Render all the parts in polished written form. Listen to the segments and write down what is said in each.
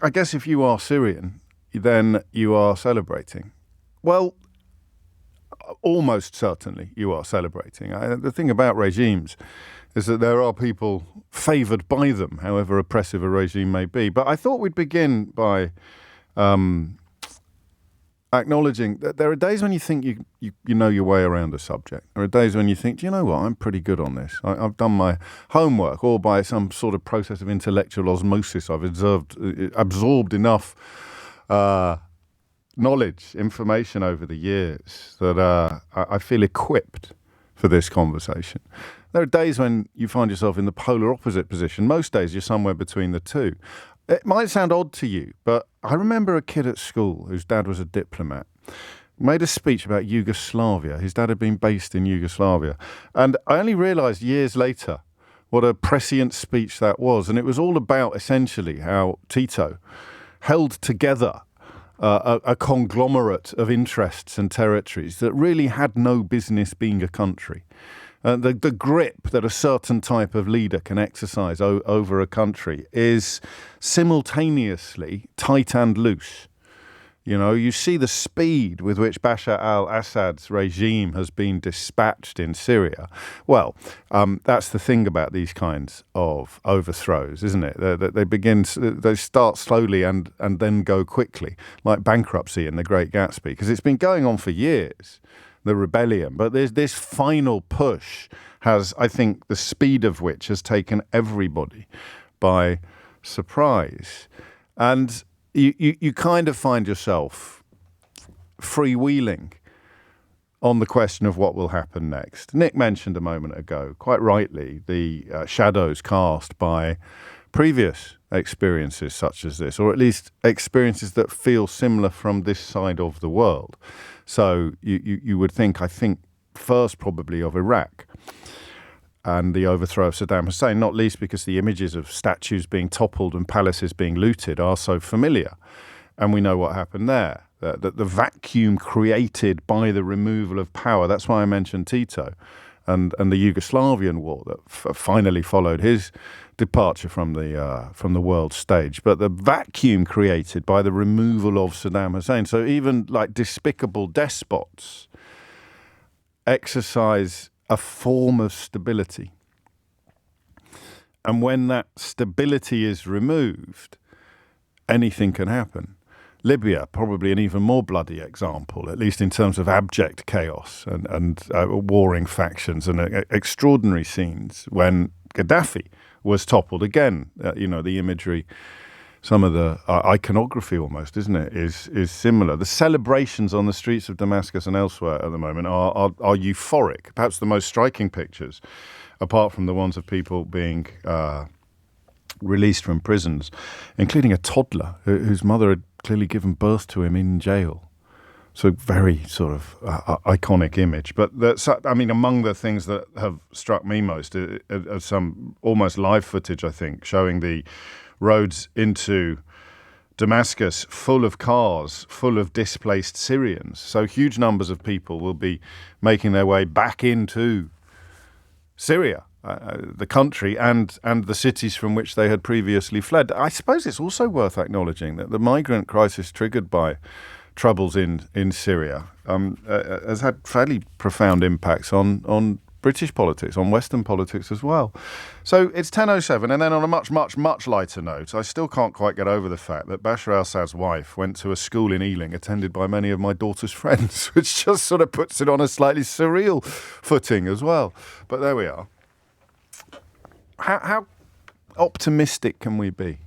I guess if you are Syrian, then you are celebrating. Well, almost certainly you are celebrating. The thing about regimes is that there are people favoured by them, however oppressive a regime may be. But I thought we'd begin by acknowledging that there are days when you think you know your way around a subject. There are days when you think, do you know what, I'm pretty good on this. I've done my homework, or by some sort of process of intellectual osmosis, I've absorbed enough knowledge, information over the years that I feel equipped for this conversation. There are days when you find yourself in the polar opposite position. Most days you're somewhere between the two. It might sound odd to you, but I remember a kid at school whose dad was a diplomat, made a speech about Yugoslavia. His dad had been based in Yugoslavia. And I only realised years later what a prescient speech that was. And it was all about essentially how Tito held together a conglomerate of interests and territories that really had no business being a country. The grip that a certain type of leader can exercise over a country is simultaneously tight and loose. You know, you see the speed with which Bashar al-Assad's regime has been dispatched in Syria. Well, that's the thing about these kinds of overthrows, isn't it? They start slowly and then go quickly, like bankruptcy in The Great Gatsby, because it's been going on for years, the rebellion. But there's this final push has, I think, the speed of which has taken everybody by surprise. And you kind of find yourself freewheeling on the question of what will happen next. Nick mentioned a moment ago, quite rightly, the shadows cast by previous experiences such as this, or at least experiences that feel similar from this side of the world. So you would think, I think, first probably of Iraq and the overthrow of Saddam Hussein, not least because the images of statues being toppled and palaces being looted are so familiar. And we know what happened there, that the vacuum created by the removal of power. That's why I mentioned Tito and the Yugoslavian war that finally followed his departure from the world stage. But the vacuum created by the removal of Saddam Hussein. So even like despicable despots exercise a form of stability. And when that stability is removed, anything can happen. Libya, probably an even more bloody example, at least in terms of abject chaos and warring factions and extraordinary scenes when Gaddafi was toppled. Again, the imagery, some of the iconography almost, isn't it, is similar. The celebrations on the streets of Damascus and elsewhere at the moment are euphoric. Perhaps the most striking pictures, apart from the ones of people being released from prisons, including a toddler whose mother had clearly given birth to him in jail. So very sort of iconic image. But among the things that have struck me most are some almost live footage, I think, showing the roads into Damascus full of cars, full of displaced Syrians. So huge numbers of people will be making their way back into Syria, the country, and the cities from which they had previously fled. I suppose it's also worth acknowledging that the migrant crisis triggered by troubles in Syria has had fairly profound impacts on British politics, on Western politics as well. So it's 10:07, and then on a much, much, much lighter note, I still can't quite get over the fact that Bashar al-Assad's wife went to a school in Ealing attended by many of my daughter's friends, which just sort of puts it on a slightly surreal footing as well. But there we are. How optimistic can we be?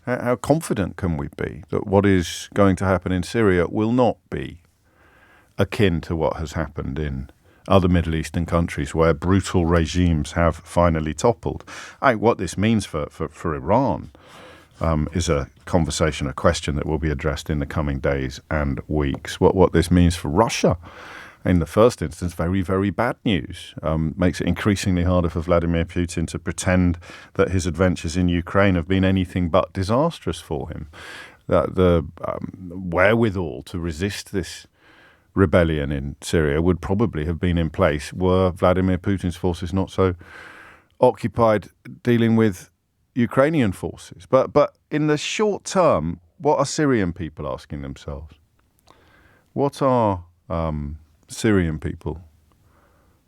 How confident can we be that what is going to happen in Syria will not be akin to what has happened in other Middle Eastern countries where brutal regimes have finally toppled? What this means for Iran is a conversation, a question that will be addressed in the coming days and weeks. What this means for Russia, in the first instance, very, very bad news. Makes it increasingly harder for Vladimir Putin to pretend that his adventures in Ukraine have been anything but disastrous for him. The wherewithal to resist this rebellion in Syria would probably have been in place were Vladimir Putin's forces not so occupied dealing with Ukrainian forces. But in the short term, what are Syrian people asking themselves? What are Syrian people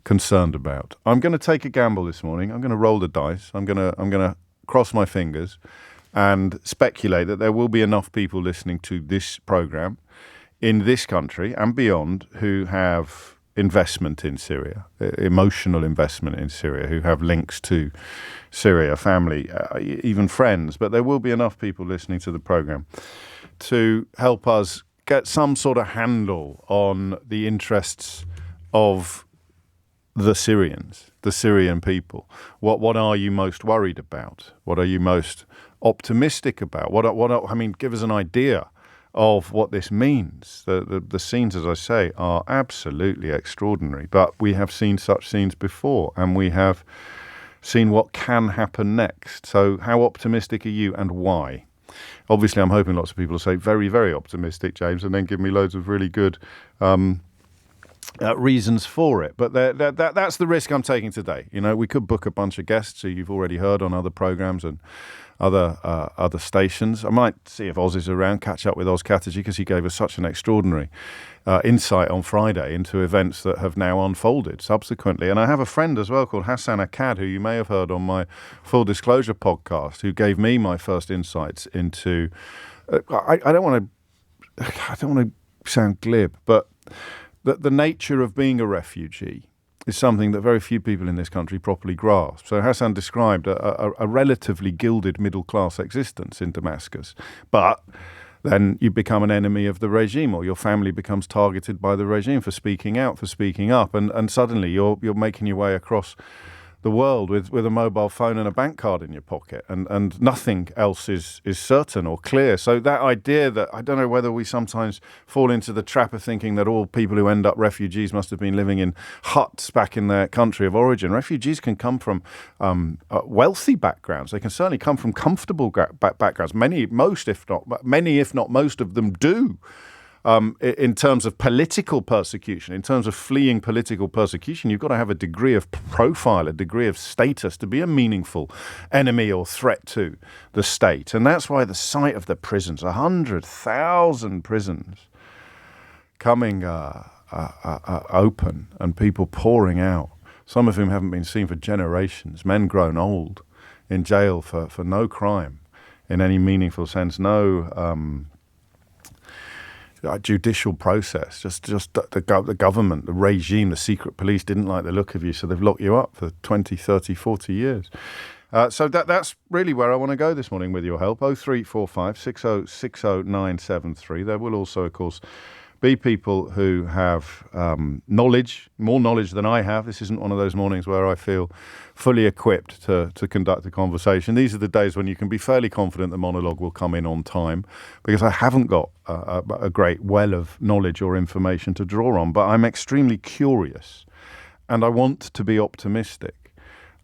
concerned about? I'm going to take a gamble this morning. I'm going to roll the dice. I'm going to cross my fingers and speculate that there will be enough people listening to this program in this country and beyond who have investment in Syria, emotional investment in Syria, who have links to Syria, family, even friends. But there will be enough people listening to the program to help us get some sort of handle on the interests of the Syrians, the Syrian people. What are you most worried about? What are you most optimistic about? Give us an idea of what this means. The scenes, as I say, are absolutely extraordinary. But we have seen such scenes before, and we have seen what can happen next. So how optimistic are you, and why? Obviously, I'm hoping lots of people will say very, very optimistic, James, and then give me loads of really good reasons for it. But that's the risk I'm taking today. You know, we could book a bunch of guests who you've already heard on other programs and other stations. I might see if Oz is around, catch up with Oz Chatterjee, because he gave us such an extraordinary insight on Friday into events that have now unfolded subsequently. And I have a friend as well called Hassan Akkad, who you may have heard on my Full Disclosure podcast, who gave me my first insights into. I don't want to sound glib, but the nature of being a refugee is something that very few people in this country properly grasp. So Hassan described a relatively gilded middle-class existence in Damascus, but then you become an enemy of the regime, or your family becomes targeted by the regime for speaking out, for speaking up, and suddenly you're making your way across the world with a mobile phone and a bank card in your pocket, and nothing else is certain or clear. So that idea that, I don't know whether we sometimes fall into the trap of thinking that all people who end up refugees must have been living in huts back in their country of origin. Refugees can come from wealthy backgrounds. They can certainly come from comfortable backgrounds. Many, if not most of them do. In terms of political persecution, in terms of fleeing political persecution, you've got to have a degree of profile, a degree of status to be a meaningful enemy or threat to the state. And that's why the sight of the prisons, 100,000 prisons coming open and people pouring out, some of whom haven't been seen for generations, men grown old in jail for no crime in any meaningful sense, no judicial process, just the government, the regime, the secret police didn't like the look of you, so they've locked you up for 20, 30, 40 years. So that's really where I want to go this morning with your help. 0345 6060 973. There will also, of course, be people who have knowledge, more knowledge than I have. This isn't one of those mornings where I feel fully equipped to conduct a conversation. These are the days when you can be fairly confident the monologue will come in on time, because I haven't got a great well of knowledge or information to draw on, but I'm extremely curious and I want to be optimistic.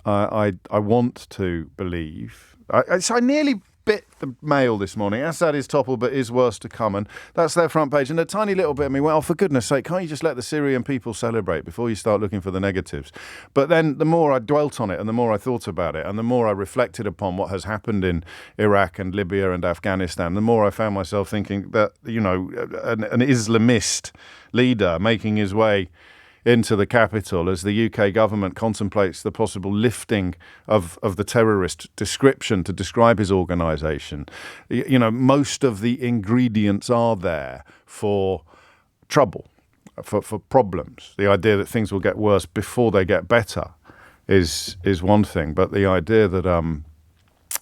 I want to believe. I nearly bit the Mail this morning. Assad is toppled but is worse to come, and that's their front page. And a tiny little bit of me went, oh, for goodness sake, can't you just let the Syrian people celebrate before you start looking for the negatives? But then the more I dwelt on it and the more I thought about it and the more I reflected upon what has happened in Iraq and Libya and Afghanistan, the more I found myself thinking that, you know, an Islamist leader making his way into the capital as the UK government contemplates the possible lifting of the terrorist description to describe his organisation. You know, most of the ingredients are there for trouble, for problems. The idea that things will get worse before they get better is one thing, but the idea that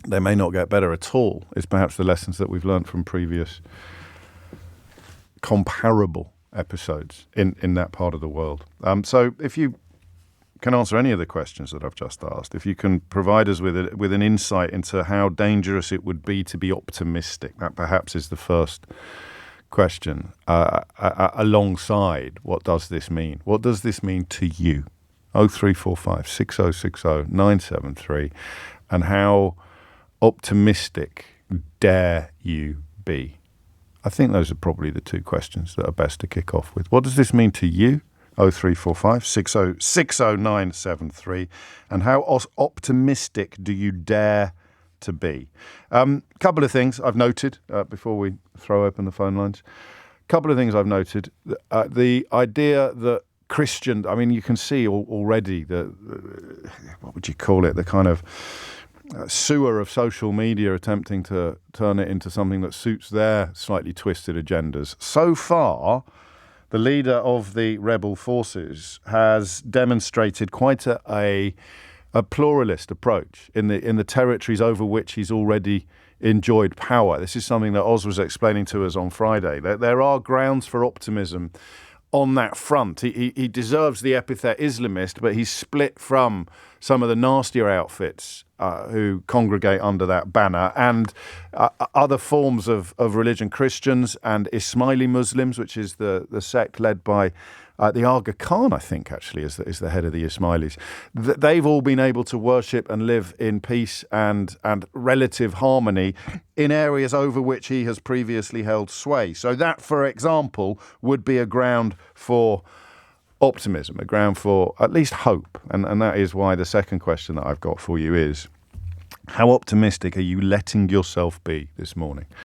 they may not get better at all is perhaps the lessons that we've learned from previous comparable episodes in that part of the world. So if you can answer any of the questions that I've just asked, if you can provide us with an insight into how dangerous it would be to be optimistic, that perhaps is the first question, alongside what does this mean? What does this mean to you? 0345 6060 973. And how optimistic dare you be? I think those are probably the two questions that are best to kick off with. What does this mean to you? 0345 6060 973. And how optimistic do you dare to be. Couple of things I've noted before we throw open the phone lines. Couple of things I've noted. The idea that Christian, I mean, you can see already what would you call it, the kind of sewer of social media attempting to turn it into something that suits their slightly twisted agendas. So far, the leader of the rebel forces has demonstrated quite a pluralist approach in the territories over which he's already enjoyed power. This is something that Oz was explaining to us on Friday. There are grounds for optimism on that front. He deserves the epithet Islamist, but he's split from some of the nastier outfits who congregate under that banner, and other forms of religion, Christians and Ismaili Muslims, which is the sect led by the Aga Khan, I think, actually, is the head of the Ismailis. They've all been able to worship and live in peace and relative harmony in areas over which he has previously held sway. So that, for example, would be a ground for optimism, a ground for at least hope. And that is why the second question that I've got for you is, how optimistic are you letting yourself be this morning?